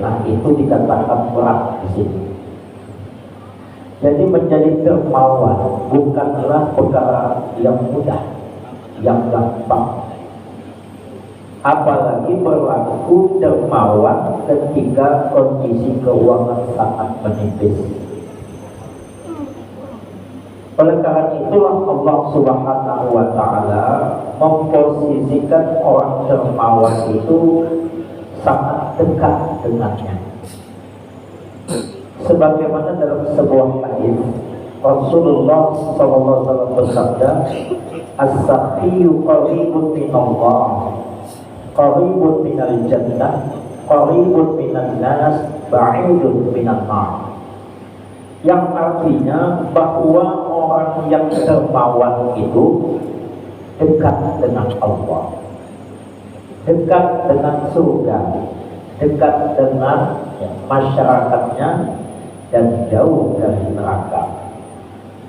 Nah, itu dikatakan berat di sini. Jadi menjadi dermawan bukanlah perkara yang mudah, yang gampang. Apalagi berlaku dermawan ketika kondisi keuangan sangat menipis. Oleh karena itulah Allah Subhanahu wa Ta'ala memposisikan orang dermawan itu sangat dekat dengannya. Sebagaimana dalam sebuah hadis Rasulullah SAW bersabda, "As-sakhiyyu qaribun minallah, qaribun minal jannah, qaribun minan nas, ba'idun minan nar." Yang artinya bahwa orang yang dermawan itu dekat dengan Allah, dekat dengan surga, dekat dengan masyarakatnya, dan jauh dari neraka.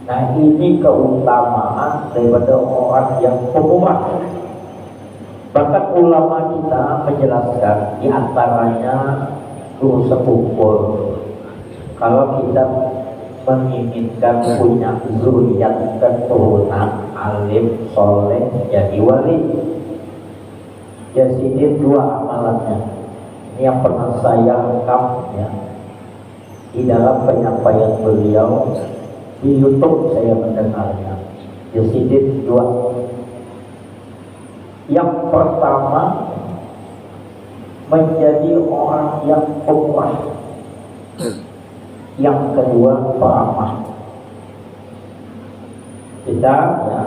Nah, ini keutamaan daripada orang yang pemurah. Bahkan ulama kita menjelaskan, di antaranya guru sepuh, kalau kita menginginkan punya zuriat keturunan alim soleh jadi wali, jadi dua amalannya. Ini yang pernah saya rekam ya, di dalam penyampaian beliau di YouTube saya mendengarnya. Jadi dua. Yang pertama, menjadi orang yang pemurah. Yang kedua, peramah. Kita ya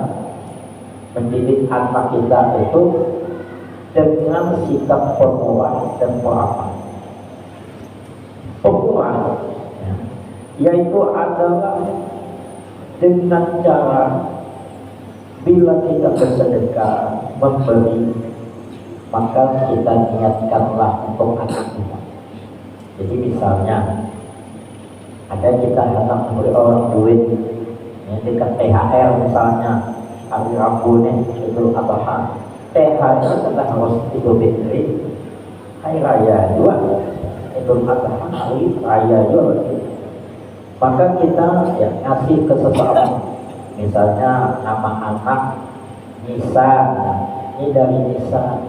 mendidik anak kita itu dengan sikap pemurah dan peramah. Pemurah ya, yaitu adalah dengan cara bila kita bersedekah memberi, maka kita niatkanlah untuk anak kita. Jadi misalnya ada kita hendak memberi orang duit ya, dekat THR misalnya, hari Rabu nih Idul Adha, THR kita harus Idul Fitri, hari raya juga Idul Adha, hari raya juga. Maka kita ya ngasih ke seseorang, misalnya nama anak Nisa, ini dari Nisa,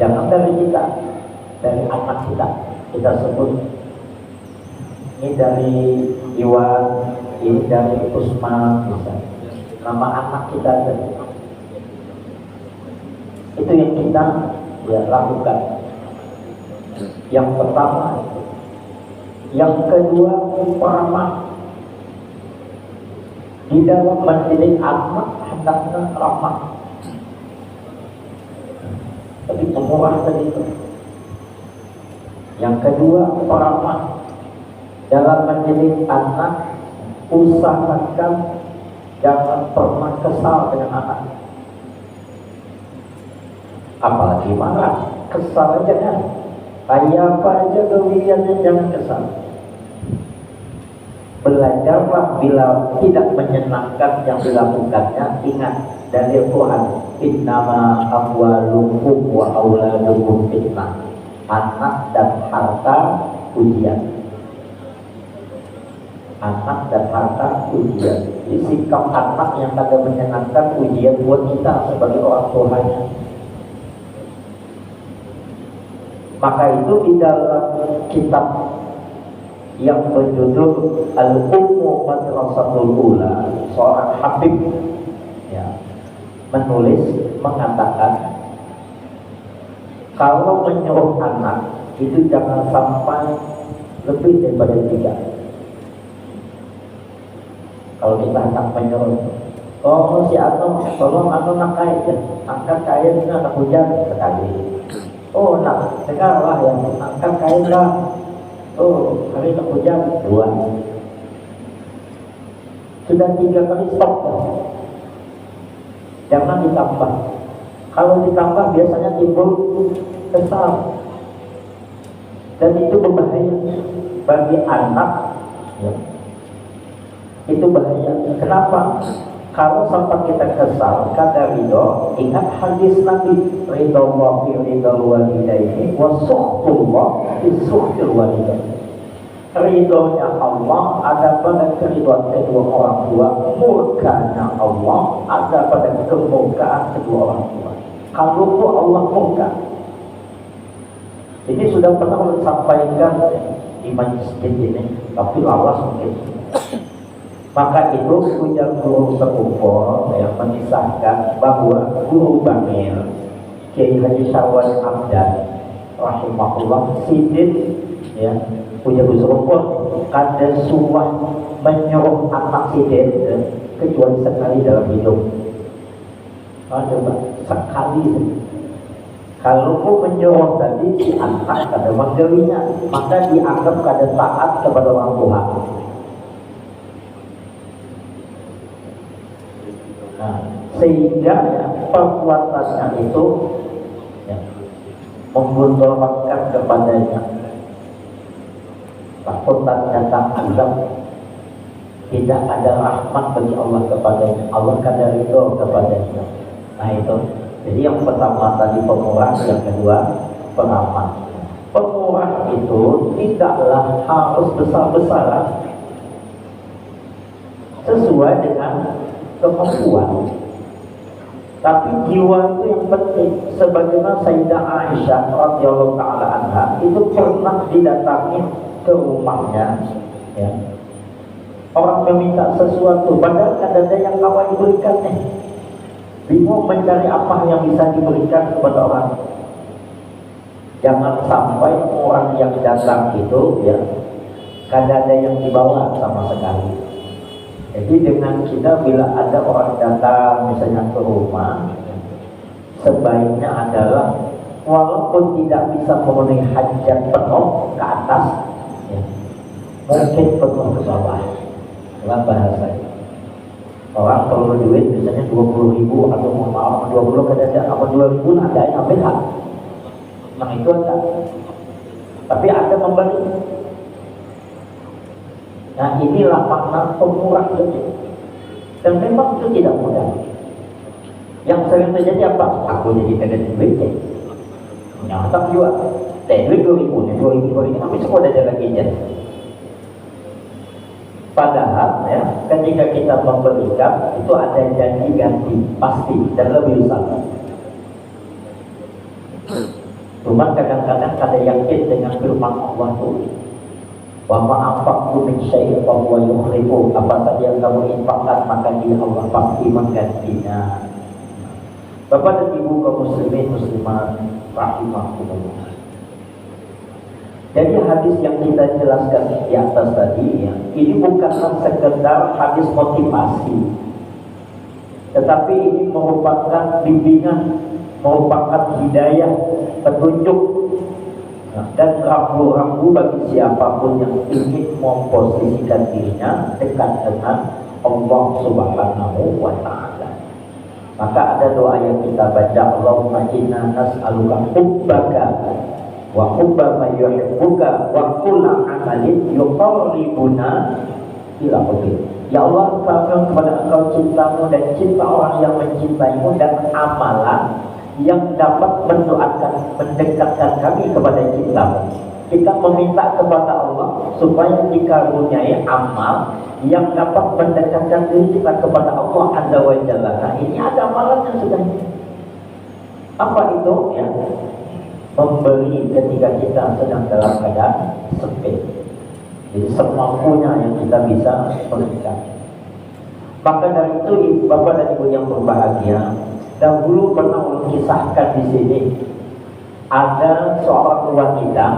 jangan dari kita, dari anak kita sebut. Ini dari Iwan, ini dari Usman, misalnya nama anak kita tadi. Itu yang kita ya lakukan. Yang pertama. Yang kedua, peramah. Di dalam mendidik anak hendaknya ramah. Tapi pemurah tadi itu. Yang kedua, peramah. Dalam mendidik anak, usahakan jangan pernah kesal dengan anak. Apalagi marah, kesal aja kan. Kayak apa aja kewilannya, jangan kesal. Belajarlah bila tidak menyenangkan yang dilakukannya, ingat dari Tuhan, innama amwalukum wa auladukum fitnah. Anak dan harta ujian. Anak dan harta ujian. Jadi sikap anak yang tidak menyenangkan ujian buat kita sebagai orang tuanya. Maka itu di dalam kitab yang berjudul Al-Ummu Madrasatul Ula, seorang habib ya, menulis mengatakan kalau menyuruh anak itu jangan sampai lebih daripada 3. Kalau kita hendak menyuruh, oh si Anom, tolong Anom nak kain, angkat kain ini anak hujan sekali. Oh nak dengarlah ya, angkat kain lah. Oh, hari tak hujan 2. Sudah 3 kali stop ya. Jangan ditambah. Kalau ditambah biasanya timbul kesal. Dan itu berbahaya bagi anak ya. Itu bahaya. Kenapa? Kalau sampai kita kesal karena ridho, ingat hadis Nabi, ridho Allah fi ridho walidayni wa suhtullah fi suhtul walidayni. Ridhonya Allah ada pada keridhaan kedua orang tua, murkanya Allah ada pada kemurkaan kedua orang tua. Kalau Allah murka, ini sudah pernah disampaikan di masjid ini, tapi lawas mungkin. Maka itu punya guru sepupu yang menisahkan bahwa guru Bangil Kiai Haji Syarwan Hamdan rahimahullah sidin ya, punya guru sepupu kada suah menyuruh anak sidin kecuali sekali dalam hidup. Coba sekali. Kalau mau menyuruh tadi si anak kada menggelinya, maka dianggap kada taat kepada orang tua. Sehingga ya, perbuatannya itu ya, membuntulkan kepadanya takutan datang azab, tidak ada rahmat bagi Allah kepadanya, Allah kada ridho kepadanya. Nah itu, jadi yang pertama tadi pemurah, yang kedua pengamat. Pemurah itu tidaklah harus besar-besaran, sesuai dengan kemampuan. Tapi jiwa itu yang penting. Sebagaimana Sayyidah Aisyah radhiyallahu taala anha itu pernah didatangi ke rumahnya, ya. Orang meminta sesuatu, padahal ada yang kawan diberikannya. Bingung mencari apa yang bisa diberikan kepada orang. Jangan sampai orang yang datang itu, ya, kada ada yang dibawa sama sekali. Jadi dengan kita bila ada orang datang misalnya ke rumah, sebaiknya adalah walaupun tidak bisa memenuhi hajat penuh ke atas, ya, mungkin penuh ke bawah. Dalam bahasa orang perlu duit misalnya 20.000 atau mau maaf 20 kadang apa 2.000 ada yang ambil hak. Nah itu ada. Tapi ada memberi. Nah inilah makna pemurah itu. Dan memang itu tidak mudah. Yang sering terjadi apa? Aku jadi kena duit deh. Nyata juga. Duit 2.000 nih, 2.000 tapi semua ada lagi aja. Padahal ya, ketika kita memberikan itu ada janji ganti pasti dan lebih besar. Cuma kadang-kadang ada yakin dengan firman Allah itu. Wa ma'afaqtu min syai'in fa huwa yukhlifu. Apa saja yang kamu infakkan maka dia Allah pasti menggantinya. Bapak dan Ibu kaum muslimin muslimat rahimakumullah. Jadi hadis yang kita jelaskan di atas tadi ya, ini bukanlah sekedar hadis motivasi, tetapi ini merupakan bimbingan, merupakan hidayah, petunjuk, dan rambu-rambu bagi siapapun yang ingin memposisikan dirinya dekat dengan Allah Subhanahu wa Ta'ala. Maka ada doa yang kita baca, Allahumma inna nas'aluka hubbaka wa hubba man yuhibbuka wa kulla amalin yuqarribuna ila hubbik. Ya Allah, kami kepada Engkau cintamu dan cinta orang yang mencintaimu dan amalan yang dapat mendoakan, mendekatkan kami kepada cintamu. Kita meminta kepada Allah supaya dikaruniai amal yang dapat mendekatkan diri kita kepada Allah Azza wa Jalla. Nah, ini ada amalannya sudah. Apa itu? Ya, memberi ketika kita sedang dalam keadaan sempit. Jadi semampunya yang kita bisa berikan. Maka dari itu Bapak dan Ibu yang berbahagia, dahulu pernah mengisahkan di sini ada seorang wanita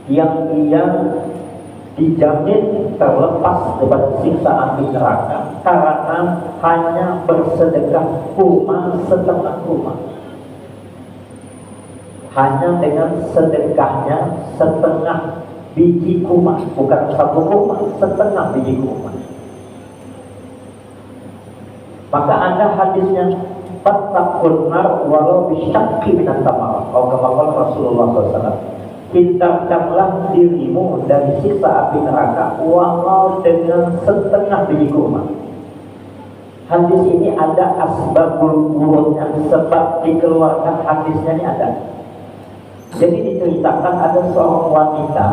yang dia dijamin terlepas daripada siksa api neraka karena hanya bersedekah kurma setengah kurma. Hanya dengan sedekahnya setengah biji kurma, bukan satu kurma, setengah biji kurma. Maka ada hadisnya, fattaqun nar walau bisyaqi minat tamar. Kalau kemauan Rasulullah SAW, hindarkanlah dirimu dari siksa api neraka walau dengan setengah biji kurma. Hadis ini ada asbabul wurudnya, sebab dikeluarkan hadisnya ini ada. Jadi diceritakan ada seorang wanita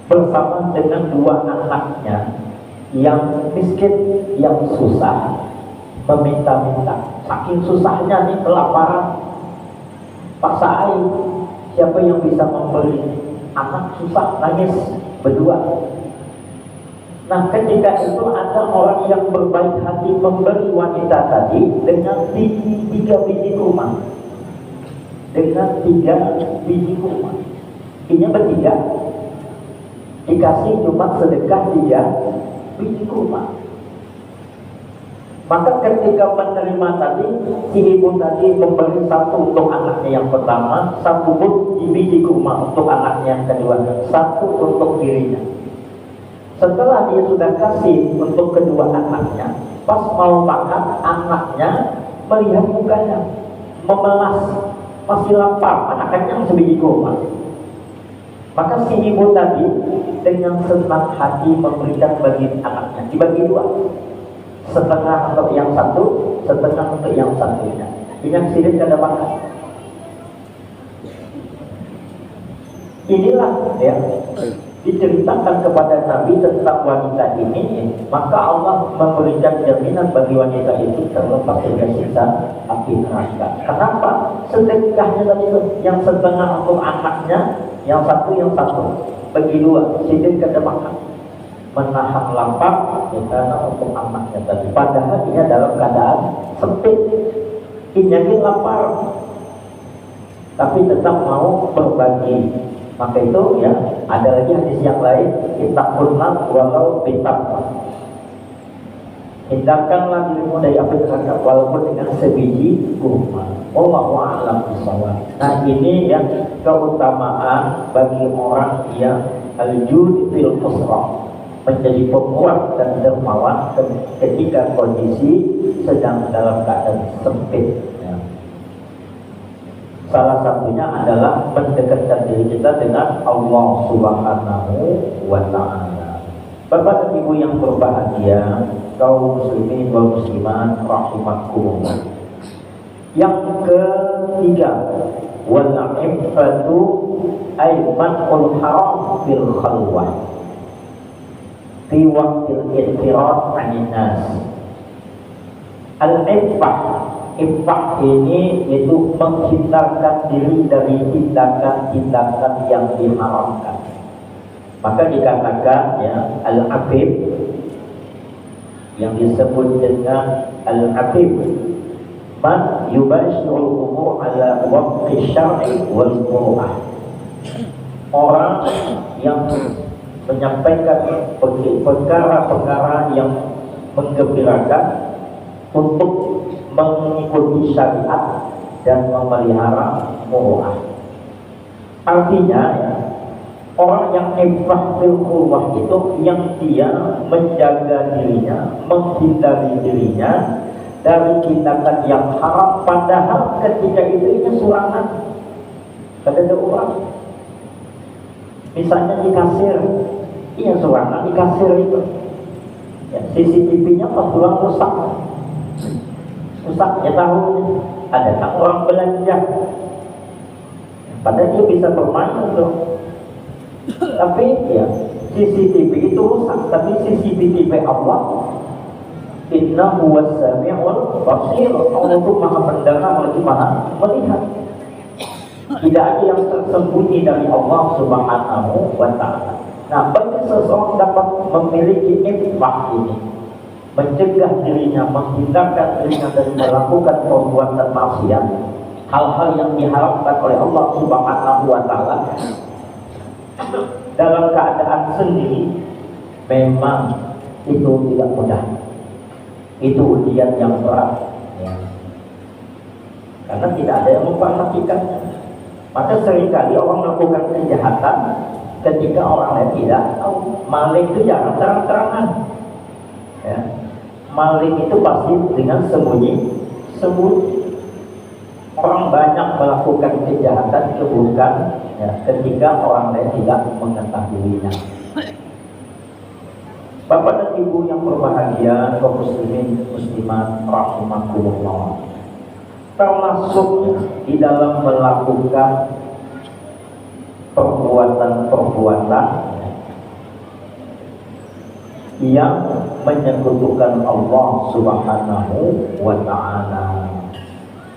bersama dengan dua anaknya yang miskin, yang susah, meminta-minta. Saking susahnya nih, kelaparan, paksa air. Siapa yang bisa memberi? Anak susah, nangis berdua. Nah, ketika itu ada orang yang berbaik hati memberi wanita tadi dengan 3 biji kurma. Dengan 3 biji kurma. Ini bertiga. Dikasih cuma sedekah 3 biji kurma. Maka ketika menerima tadi, si ibu tadi memberi 1 untuk anaknya yang pertama, 1 biji kurma untuk anaknya yang kedua, 1 untuk dirinya. Setelah dia sudah kasih untuk kedua anaknya, pas mau makan, anaknya melihat mukanya memelas, masih lapar, anaknya sebiji kurma. Maka si ibu tadi dengan senang hati memberikan bagi anaknya, dibagi 2, setengah untuk yang 1, setengah untuk yang satunya. Dengan sidik ada makan. Inilah ya, diceritakan kepada Nabi tentang wanita ini, maka Allah memberikan jaminan bagi wanita itu terlepas dari siksa api neraka. Kenapa? Sedekahnya tadi yang setengah untuk anaknya, yang satu bagi 2, sedekah ada makan, menahan lapar ya, karena untuk anaknya tadi. Padahal dia dalam keadaan sempit, ini lapar, tapi tetap mau berbagi. Maka itu ya, ada lagi hadis yang lain, ittaqullah walau bitaqwa. Hindarkanlah dirimu dari api neraka walaupun dengan sebiji kurma. Wallahu a'lam bishawab. Nah, ini ya keutamaan bagi orang yang al-jud fil usra, menjadi pemurah dan dermawan ketika kondisi sedang dalam keadaan sempit. Salah satunya adalah mendekatkan diri kita dengan Allah Subhanahu wa Ta'ala. Bapak dan Ibu yang berbahagia, kaum muslimin wal muslimat rahimakumullah. Yang ketiga, wal iffatu aymanul haram fil khalwah fi waqtil infirat 'anil nas. Al-iffah, iffah ini itu menghindarkan diri dari tindakan-tindakan yang diharamkan. Maka dikatakan ya, al-afif, yang disebut dengan al-afif, man yubashirul umur ala waqti syar'i wal muru'ah. Orang yang menyampaikan perkara-perkara yang menggembirakan untuk mengikuti syariat dan memelihara muru'ah. Artinya ya, orang yang iffah fil khulwah itu yang dia menjaga dirinya, menghindari dirinya dari tindakan yang haram, padahal ketika itu surangan pada orang. Misalnya di kasir, surangan di kasir itu ya, CCTV-nya pas pulang rusak, ya tahu ada tak orang belanja, padahal dia bisa bermain tuh, tapi ya CCTV itu rusak. Tapi CCTV Allah, innahu was-sami'ul basir, Allah itu maha mendengar lagi maha melihat. Tidak ada yang tersembunyi dari Allah Subhanahu wa Ta'ala. Nah, bagi seseorang dapat memiliki iffah ini, mencegah dirinya, menghindarkan dirinya dari melakukan perbuatan maksiat, hal-hal yang diharapkan oleh Allah Subhanahu wa Ta'ala, dalam keadaan sendiri, memang itu tidak mudah. Itu ujian yang berat ya. Karena tidak ada yang memperhatikannya. Maka seringkali orang melakukan kejahatan ketika orang lain tidak tahu. Maling itu jangan terang-terangan ya. Maling itu pasti dengan sembunyi. Orang banyak melakukan kejahatan, keburukan ya, ketika orang lain tidak mengetahuinya. Bapak dan Ibu yang berbahagia, kaum muslimin muslimat rahimakumullah, termasuk di dalam melakukan perbuatan-perbuatan yang menyekutukan Allah Subhanahu wa ta'ala.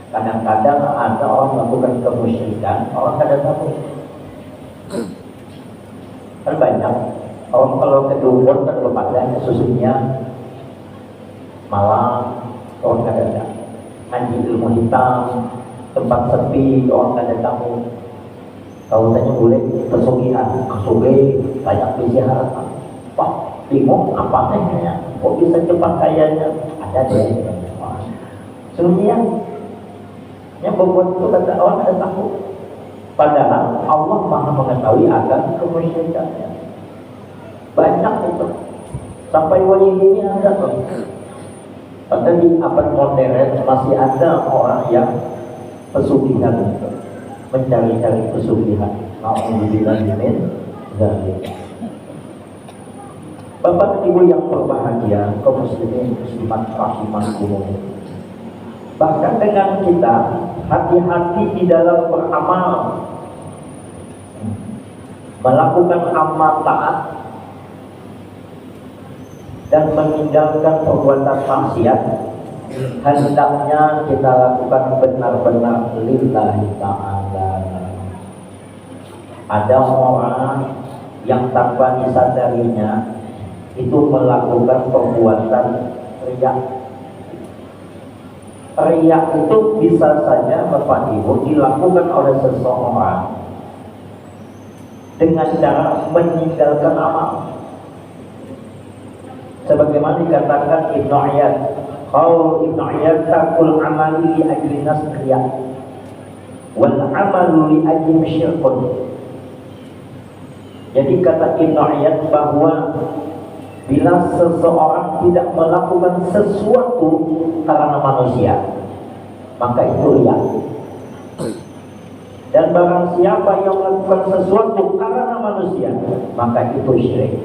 Kadang-kadang ada orang melakukan kemusyrikan, orang kadang takut. Kan banyak orang kalau ke dukun kan lembaga susunya malam, orang kadang haji ilmu hitam, tempat sepi, orang kadang tamu. Kalau tanya boleh pesugihan, kesugi banyak pisihan. Wah, bingung apa nih? Kok bisa cepat kayanya? Ada deh. Sebenarnya yang membuat itu kata orang ada takut. Padahal Allah Maha mengetahui akan kemusyrikannya. Banyak itu. Sampai wali ini ada tuh. Padahal di abad modern masih ada orang yang pesugihan itu, mencari-cari pesugihan. Alhamdulillah min dzalik. Bapak dan Ibu yang berbahagia, kaum muslimin muslimat rahimakumullah. Bahkan dengan kita hati-hati di dalam beramal, melakukan amal taat dan meninggalkan perbuatan maksiat, hendaknya kita lakukan benar-benar lillahi ta'ala. Ada orang yang tanpa disadarinya itu melakukan perbuatan riya. Riya itu bisa saja Bapak Ibu dilakukan oleh seseorang dengan cara meninggalkan amal. Sebagaimana dikatakan Ibnu Iyad, qaul Ibnu Iyad takul amali li ajli nasriya wal amalu li ajli syirkun. Jadi kata Ibnu Iyad bahwa bila seseorang tidak melakukan sesuatu karena manusia, maka itu riya. Dan barang siapa yang melakukan sesuatu karena manusia, maka itu syirik.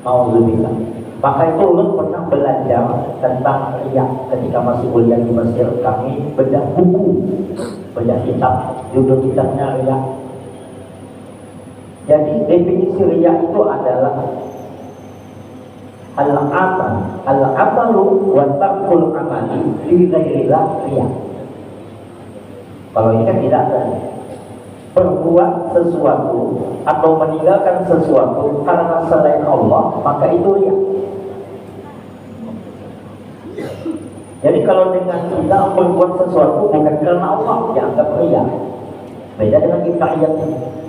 Mauzubillah. Maka itu ulun pernah belajar tentang riya ketika masih kuliah di Mesir. Kami bedah buku, bedah kitab, judul kitabnya riya. Jadi definisi riya itu adalah al-amalu wa tarkul amali li ghairillah riya. Kalau ini kan tidak ada. Berbuat sesuatu atau meninggalkan sesuatu karena selain Allah, maka itu riya. Jadi kalau dengan kita berbuat sesuatu bukan karena Allah, dianggap riya. Beda dengan kita ayat.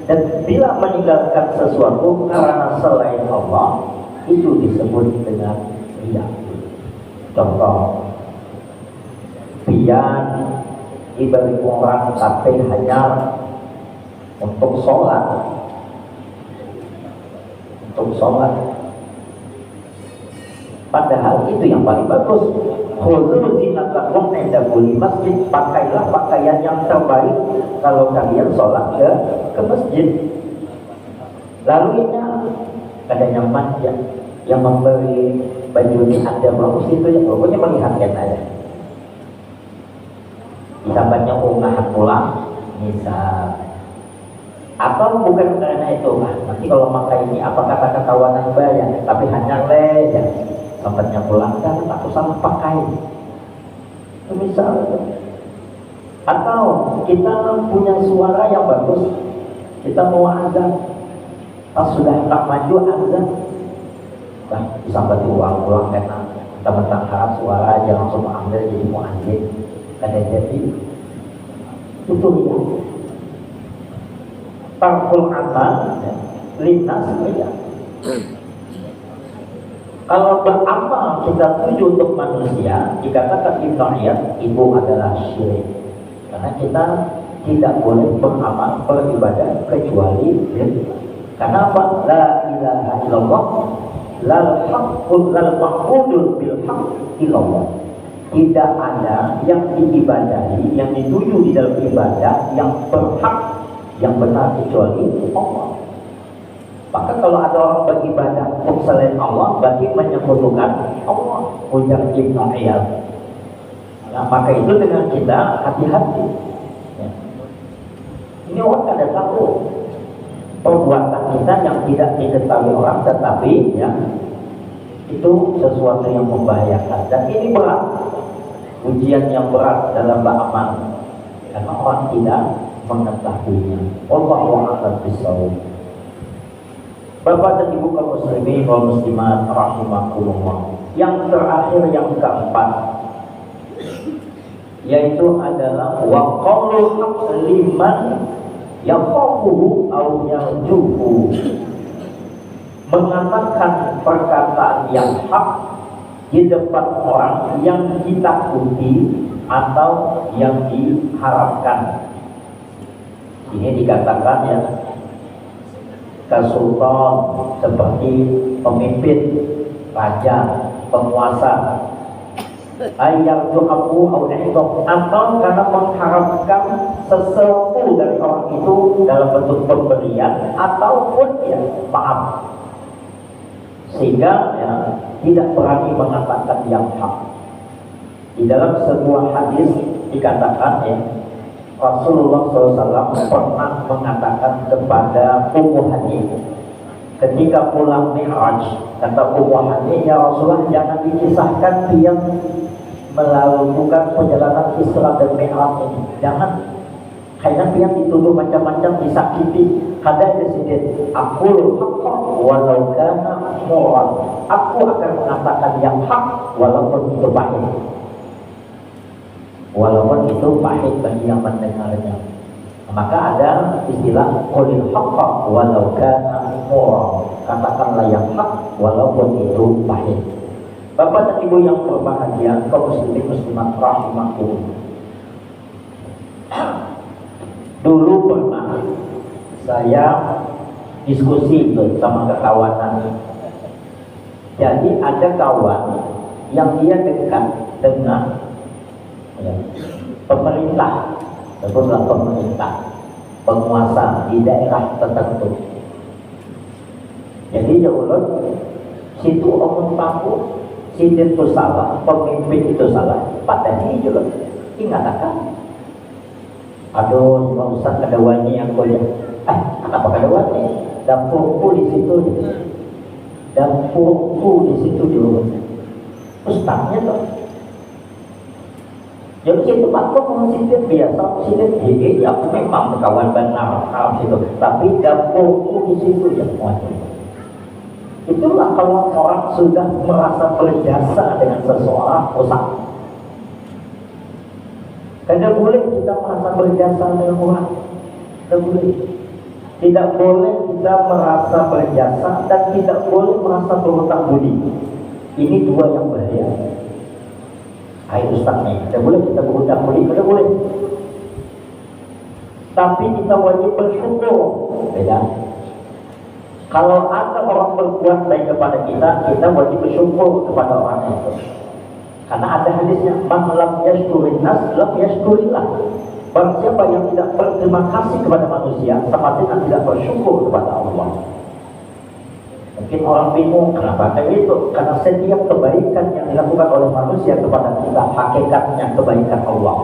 Dan bila meninggalkan sesuatu karena selain Allah, itu disebut dengan riya. Contoh, pian diberi orang tapi hanya untuk sholat. Padahal itu yang paling bagus. Khudzu zinatakum inda kulli masjid. Pakailah pakaian yang terbaik kalau kalian sholat ke masjid. Lalu ini ada yang manja, yang memberi baju ini ada bagus itu yang pokoknya melihatkan aja. Sahabatnya unggahan pulang, misal. Atau bukan karena itu, nanti kalau pakai ini apa kata kawan yang bayar, tapi hanya ya. Sahabatnya pulang kan tak usah pakai. Itu misalnya. Atau kita punya suara yang bagus, kita mau azan, pas sudah tak maju azan, disambat uang pulang karena teman-teman harap suara aja langsung mengambil jadi muadzin. Ada jadi itu ya. Tarkul amal lintas ya. Kalau beramal kita tuju untuk manusia, dikatakan Ibnu Iyad itu adalah syirik. Karena kita tidak boleh beramal beribadah kecuali karena apa? La ilaha illallah lal haqqul lal ma'budul bil haqq illallah. Tidak ada yang diibadahi, yang dituju di dalam ibadah yang berhak, yang benar kecuali Allah. Maka kalau ada orang beribadah untuk selain Allah, berarti menyekutukan Allah. Ujar Ibnu Iyad. Nah, maka itu dengan kita hati-hati. Ya. Ini orang kada tahu perbuatan kita yang tidak diketahui orang, tetapi ya itu sesuatu yang membahayakan. Dan ini berat, ujian yang berat dalam beramal, karena orang tidak mengetahuinya. Wallahu a'lam bishawab. Bapak dan Ibu kaum muslimin wal muslimat rahimakumullah. Yang terakhir, yang keempat, yaitu adalah wa qaulul haqq liman yakhafuhu aw yarjuhu. Mengatakan perkataan yang hak di depan orang yang ditakuti atau yang diharapkan. Ini dikatakan ya, kesultan seperti pemimpin, raja, penguasa. Ayat doaku atau karena mengharapkan sesuatu dari orang itu dalam bentuk pemberian ataupun ya maaf, sehingga ya tidak berani mengatakan yang hak. Di dalam sebuah hadis dikatakan ya, Rasulullah SAW pernah mengatakan kepada Ummu Hani ketika pulang Mi'raj, kata Ummu Hani, ya Rasulullah, jangan dikisahkan dia melakukan perjalanan Isra dan Mi'raj ini, jangan, karena dia dituduh macam-macam, disakiti. Kada disini, aku walau kana murad, aku akan mengatakan yang hak walaupun itu pahit, walaupun itu pahit bagi yang mendengarnya. Maka ada istilah qulil haqqa walau kana murad, katakanlah yang hak walaupun itu pahit. Bapak dan Ibu yang berbahagia, kaum muslimin muslimat rahimakumullah. Dulu pernah saya diskusi sama kekawanan. Jadi ada kawan yang dia dekat dengan ya, pemerintah, sebutlah pemerintah, penguasa di daerah tertentu. Jadi dia ulut, situ omong paku, situ itu salah, pemimpin itu salah, padahal juga ingatakan. Aduh, Pak Ustaz kada wani yang kuliah. Kenapa kada wani? Dapurku di situ, dapurku di situ dulu. Ustaznya tuh. Jadi situ Pak kok situ biasa, situ gigi, ya aku memang kawan benar hal situ. Tapi dapurku di situ ya semuanya. Itulah kalau orang sudah merasa berjasa dengan seseorang, usah. Tidak boleh kita merasa berjasa dengan orang. Tidak boleh. Tidak boleh kita merasa berjasa dan tidak boleh merasa berhutang budi. Ini dua yang bahaya. Hai Ustaznya, tidak boleh kita berhutang budi, tidak boleh. Tapi kita wajib bersyukur. Beda. Kalau ada orang berbuat baik kepada kita, kita wajib bersyukur kepada orang itu. Karena ada hadisnya, man lam yashkurin nas lam yashkurillah. Barang siapa yang tidak berterima kasih kepada manusia, sama dengan tidak bersyukur kepada Allah. Mungkin orang bingung kenapa kayak itu, karena setiap kebaikan yang dilakukan oleh manusia kepada kita, hakikatnya kebaikan Allah.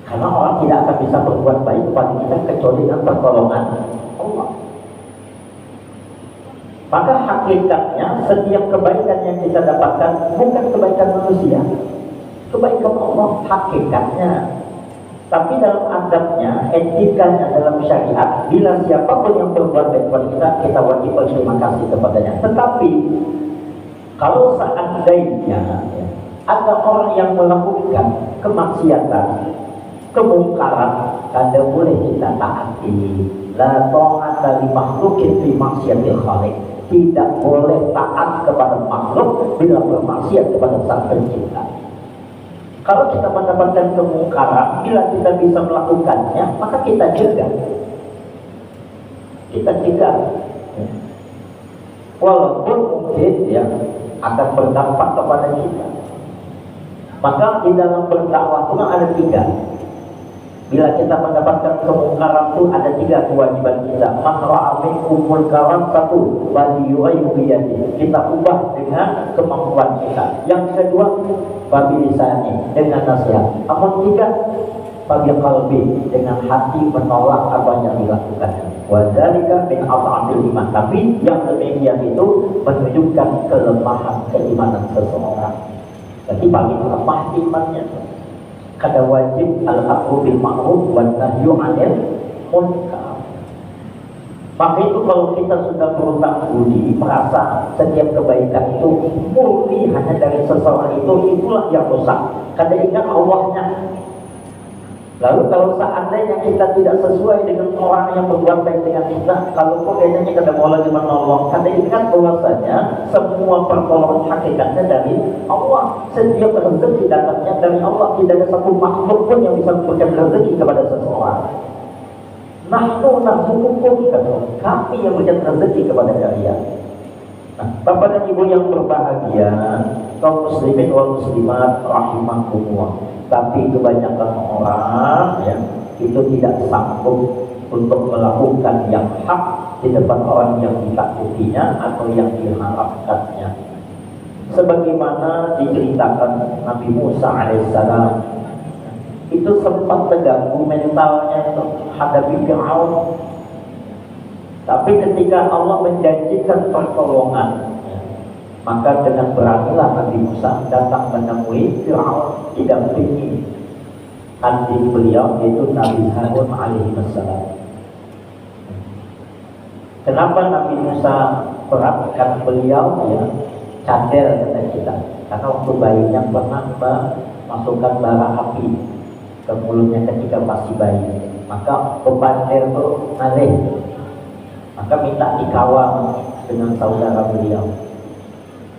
Karena orang tidak akan bisa berbuat baik kepada kita kecuali dengan pertolongan Allah. Maka hakikatnya setiap kebaikan yang kita dapatkan bukan kebaikan manusia, kebaikan Allah hakikatnya. Tapi dalam adabnya, etikanya dalam syariat, bila siapapun yang berbuat baik kepada kita, kita wajib berterima kasih kepadanya. Tetapi kalau seandainya ada orang yang melakukan kemaksiatan, kemungkaran, kada boleh kita taati. La ta'ata li makhluqin fi maksiatil khaliq. Tidak boleh taat kepada makhluk bila bermaksiat kepada Sang Pencipta. Kalau kita mendapatkan kemungkaran, bila kita bisa melakukannya, maka kita cegah. Kita cegah. Walaupun mungkin ya akan berdampak kepada kita. Maka di dalam berdakwah itu ada tiga. Bila kita mendapatkan kemungkaran itu ada 3 kewajiban kita. Man ra'a minkum munkaran, 1, falyughayyirhu biyadihi. Kita ubah dengan kemampuan kita. Yang kedua, babilisani, dengan nasihat. Amun 3, bagi qalbi, dengan hati menolak apa yang dilakukan. Wa dzalika min adhamil iman. Tapi yang demikian itu menunjukkan kelemahan keimanan seseorang. Jadi paling lemah imannya. Kada wajib al-amru bil ma'ruf wan nahyu 'anil munkar. Maka itu kalau kita sudah berutang budi, merasa setiap kebaikan itu murni hanya dari seseorang itulah yang rusak. Kada ingat Allahnya. Lalu kalau seandainya kita tidak sesuai dengan orang yang berbuat baik dengan kita, kalau kok kayaknya kita mau lagi menolong, kada ingat bahwasanya semua pertolongan hakikatnya dari Allah. Setiap rezeki datangnya dari Allah. Tidak ada satu makhluk pun yang bisa memberikan rezeki kepada seseorang. Nahnu narzuqukum, kami yang memberikan rezeki kepada kalian. Nah, Bapak dan Ibu yang berbahagia, kaum muslimin wal muslimat rahimakumullah. Tapi kebanyakan orang ya, itu tidak sanggup untuk melakukan yang hak di depan orang yang ditakutinya atau yang diharapkannya. Sebagaimana diceritakan Nabi Musa alaihissalam, itu sempat terganggu mentalnya hadapi Fir'aun. Tapi ketika Allah menjanjikan pertolongan, maka dengan beranilah Nabi Musa datang menemui Fir'aun, didampingi adik beliau yaitu Nabi Harun alaihissalam. Kenapa Nabi Musa beratkan beliau? Ya, cadel kata kita. Karena waktu bayinya pernah masukkan bara api ke mulutnya ketika masih bayi, maka beban itu nalih, maka minta dikawal dengan saudara beliau.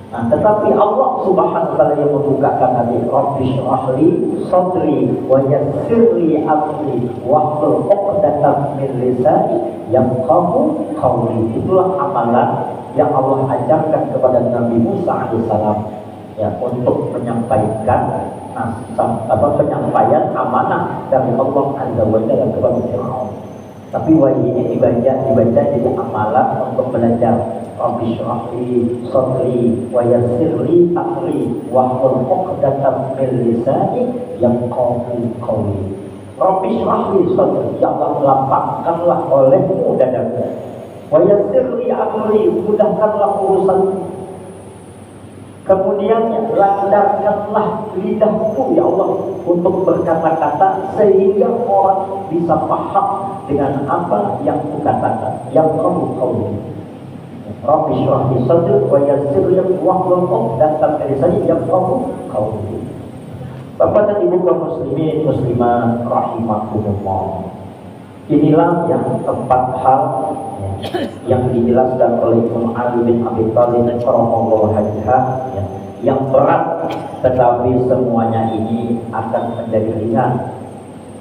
Nah, tetapi Allah Subhanahu wa taala yang membukakan hati, Rabbi shrah li sadri wa yassir li amri wahlul 'uqdatam min lisani yafqahu qawli. Itulah amalan yang Allah ajarkan kepada Nabi Musa alaihissalam, ya, untuk menyampaikan penyampaian amanah dari Allah Azza wa Jalla kepada Fir'aun. Tapi wahyu ini dibaca jadi amalan untuk belajar. Rabbi shrah li sadri wa yassir li amri wahlul 'uqdatam min lisani yafqahu qawli. Rabbi shrah li sadri, ya Allah, lapangkanlah olehmu dadaku. Wa yassir li amri, mudahkanlah urusanku. Kemudian lancarkanlah lidahku, ya Allah, untuk berkata-kata sehingga orang bisa paham dengan apa yang kukatakan. Yang kamu Rabbi shrah li sadri wa yassir li wahlul 'uqdatam min lisani yafqahu qawli. Bapak dan Ibu kaum muslimin muslimat rahimakumullah. Inilah yang 4 hal yang dijelaskan oleh Imam Ali bin Abi Thalib radhiyallahu anhu, ya, yang berat, tetapi semuanya ini akan menjadi ringan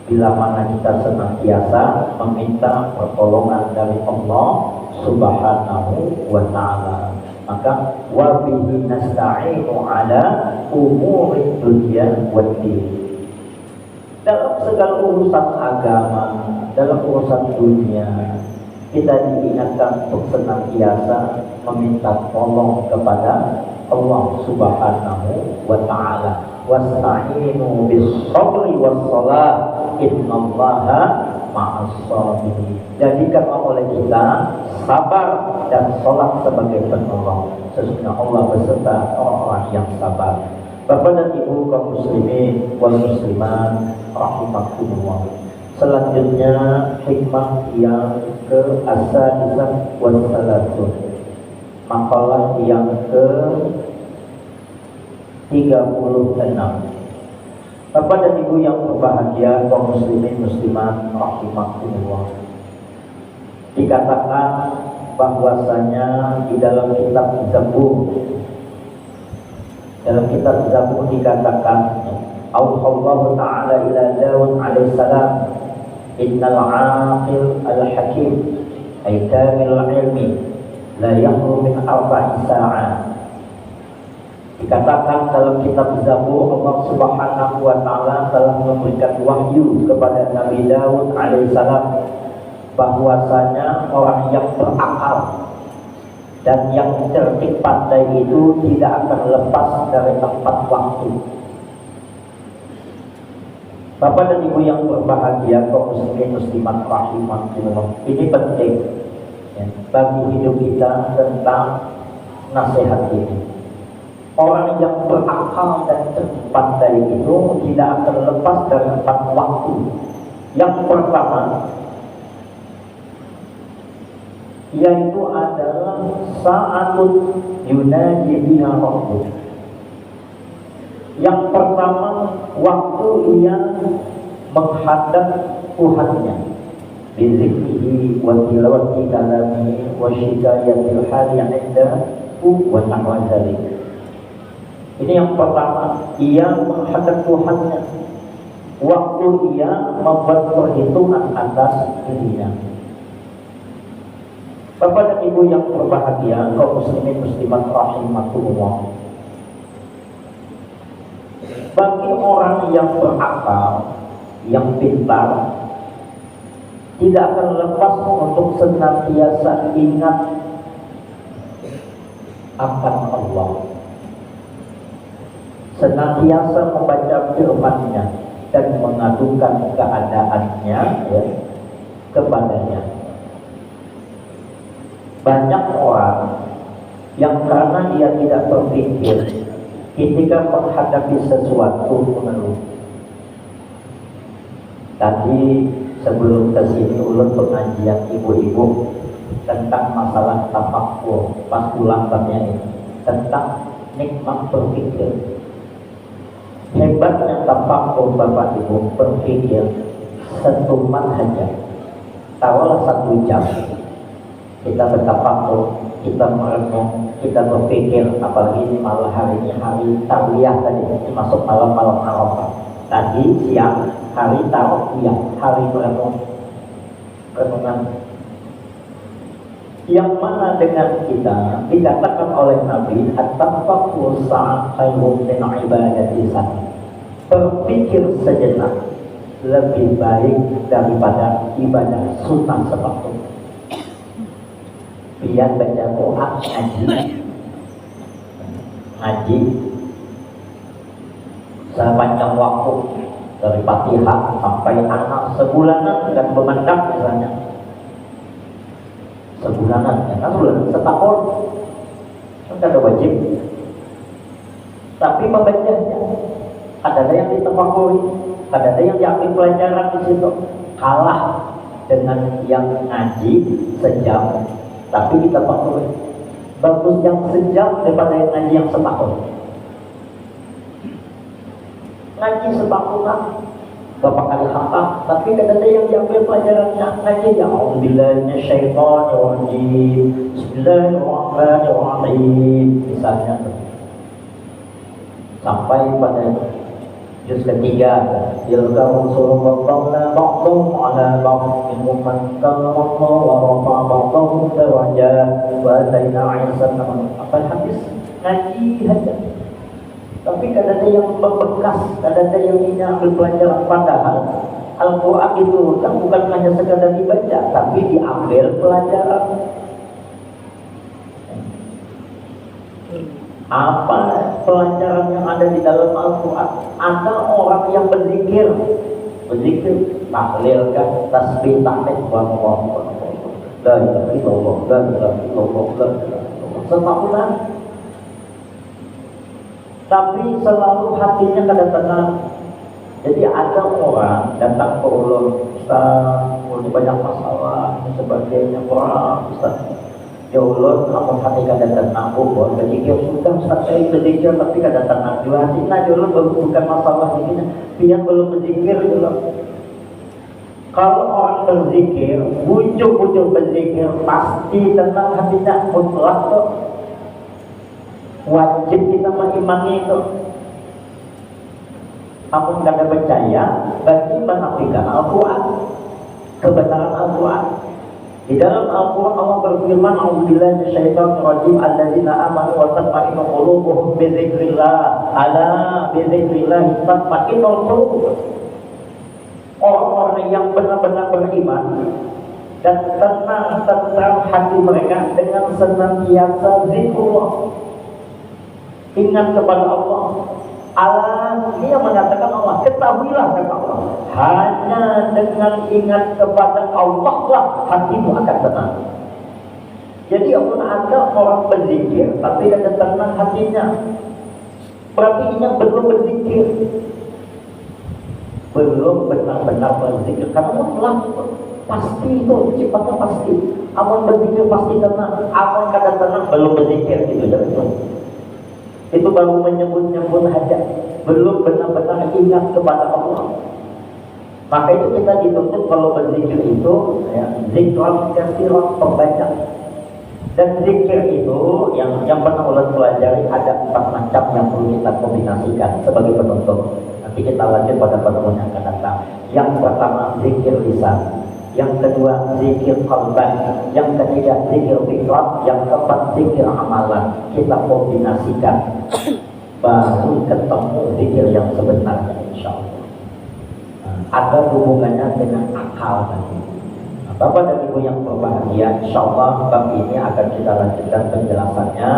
bila mana kita senantiasa meminta pertolongan dari Allah Subhanahu wa ta'ala. Maka wa bihi nasta'inu ala umuri dunya wad din. Dalam segala urusan agama, dalam urusan dunia, kita diingatkan untuk senantiasa meminta tolong kepada Allah Subhanahu wa ta'ala. Wasta'inu bis-sabri was-shalah, innallaha ma'as-sabirin. Jadikanlah oleh kita sabar dan sholat sebagai penolong. Sesungguhnya Allah beserta orang-orang yang sabar. Bapak dan Ibu kaum muslimin wal muslimat rahimakumullah. Selanjutnya hikmah yang ke-asadisah wal salatun. Makalah yang ke-36. Bapak dan Ibu yang berbahagia, kaum muslimin muslimat rahimakumullah. Dikatakan bahwasanya di dalam kitab Zabur, dikatakan Allah Ta'ala ila Daud alaihissalam, innal aqil al-hakim ay kamil ilmi la yakhlu min arba'i sa'at. Dikatakan dalam kitab Zabur, Allah Subhanahu wa taala telah memberikan wahyu kepada Nabi Daud alaihissalam bahwasanya orang yang berakal dan yang cerdik pandai itu tidak akan lepas dari tempat waktu. Bapak dan Ibu yang berbahagia, kaum muslimin muslimat rahimakumullah, ini penting ya, bagi hidup kita tentang nasihat ini. Orang yang berakal dan cerdik pandai itu tidak akan lepas dari tempat waktu. Yang pertama, yaitu adalah sa'atun yunaji biha Rabbuk. Yang pertama, waktu ia menghadap Tuhannya, bizikrihi wa tilawati kalamihi wa syikayatil hali 'indahu wa nahwa dzalik. Ini yang pertama, ia menghadap Tuhannya, waktu ia membuat perhitungan atas dirinya. Bapak dan Ibu yang berbahagia, kaum muslimin muslimat rahimakumullah, bagi orang yang berakal, yang pintar, tidak akan lepas untuk senantiasa ingat akan Allah, senantiasa membaca firman-Nya dan mengadukan keadaannya ya, kepadanya. Banyak orang yang karena dia tidak berpikir ketika menghadapi sesuatu mengeluh. Tadi sebelum ke sini ulun pengajian ibu-ibu tentang masalah tafakkur, pas pulang ini tentang nikmat berpikir. Hebatnya tafakkur Bapak Ibu, berpikir setuman saja, taruhlah 1 jam kita bertafakkur, kita merenung, kita berpikir. Apalagi ini malam hari ini hari Tarwiyah tadi, ini masuk malam-malam Arafah. Tadi siang hari Tarwiyah, hari merenung, renungan. Yang mana dengan kita dikatakan oleh Nabi, at-tafakkur sa'at khairun min ibadati sana. Berpikir sejenak lebih baik daripada ibadah sunnah sepatu. Biar baca Quran, ngaji sepanjang waktu dari Fatihah sampai anak sebulanan dan memandang misalnya. Sebulanan, ya kan bulan setahun kan ada wajib, tapi membacanya ada yang ditafakuri, ada yang diambil pelajaran di situ, kalah dengan yang ngaji sejam tapi kita fakuri. Bagus yang sejam daripada yang ngaji yang setahun. Ngaji setahunan berapa kali hafal, tapi kadang-kadang yang diambil pelajarannya ngaji ya Alhamdulillahnya syaitanirrajim, Bismillahirrahmanirrahim misalnya, sampai pada juz ketiga, yalqahu surabana ba'dhum ala ba'd minhum man kallama wa rafa'a ba'dhum darajat wa ataina Isa apa hadis ngaji saja. Tapi kadang-kadang yang membekas, kadang-kadang yang ini ambil pelajaran, padahal Al-Quran itu kan bukan hanya sekadar dibaca, tapi diambil pelajaran. Apa pelajaran yang ada di dalam Al-Quran? Ada orang yang berzikir, tahlilkan, tasbih, tahmid, wa la ilaha illallah, la ilaha illallah, la ilaha illallah, setahunan. Tapi selalu hatinya kada tenang. Jadi ada orang datang ke ulun, Ustaz, ini banyak masalah, ini sebagainya, wah Ustaz, ya ulun, kamu hati kada tenang, bukan berzikir sudah Ustaz, saya berzikir tapi kada tenang juga hati. Nah, ulun bukan masalah ini, dia belum berzikir juga. Kalau orang berzikir, bujuk-bujuk berzikir, pasti tenang hatinya, mutlak tuh. Wajib kita mengimani itu. Namun kada percaya, bagi menafikan Al-Quran, kebenaran Al-Quran. Di dalam Al-Quran Allah berfirman, "A'udzubillahi minasyaitonir rajim, alladzina amanu wa tatma'innu qulubuhum bi dzikrillah, ala bi dzikrillah tatma'innul qulub." Orang-orang yang benar-benar beriman dan tenang tentang hati mereka dengan senantiasa zikrullah, ingat kepada Allah. Allah, dia mengatakan Allah, ketahuilah kata Allah, hanya dengan ingat kepada Allah lah hatimu akan tenang. Jadi apabila ada orang berzikir tapi ada tenang hatinya, berarti ingat belum berzikir, belum benar-benar berzikir. Karena Allah pasti itu sifatnya pasti. Amun berzikir pasti tenang, amun kata tenang belum berzikir, gitu betul. Itu baru menyebut-nyebut hajat, belum benar-benar ingat kepada Allah. Maka itu kita dituntut kalau berzikir itu ya, zikran katsiran, pembaca. Dan zikir itu yang pernah ulun pelajari ada 4 macam yang perlu kita kombinasikan sebagai penutup. Nanti kita lanjut pada pertemuan yang akan datang. Yang pertama zikir lisan, yang kedua zikir qalban, yang ketiga zikir fikran, yang keempat zikir amalan. Kita kombinasikan baru ketemu zikir yang sebenarnya, insyaallah. Ada hubungannya dengan akal tadi. Bapak dan Ibu yang berbahagia, insyaallah bab ini akan kita lanjutkan penjelasannya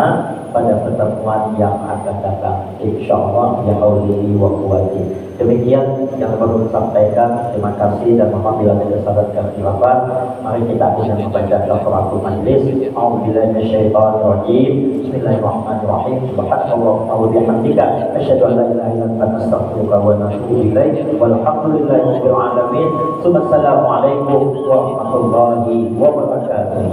pada pertemuan yang akan datang, insyaallah ya aulihi wa quwwati. Demikian yang perlu disampaikan. Terima kasih dan mohon bila ada sahabat kekhilafan. Mari kita akan membaca kafaratul majlis. A'udzubillahi minasyaitonir rajim. Bismillahirrahmanirrahim. Subhanallah wa bihamdika asyhadu an la ilaha illa anta astaghfiruka wa atubu ilaik. Walhamdulillahi rabbil alamin. Assalamualaikum warahmatullahi wabarakatuh.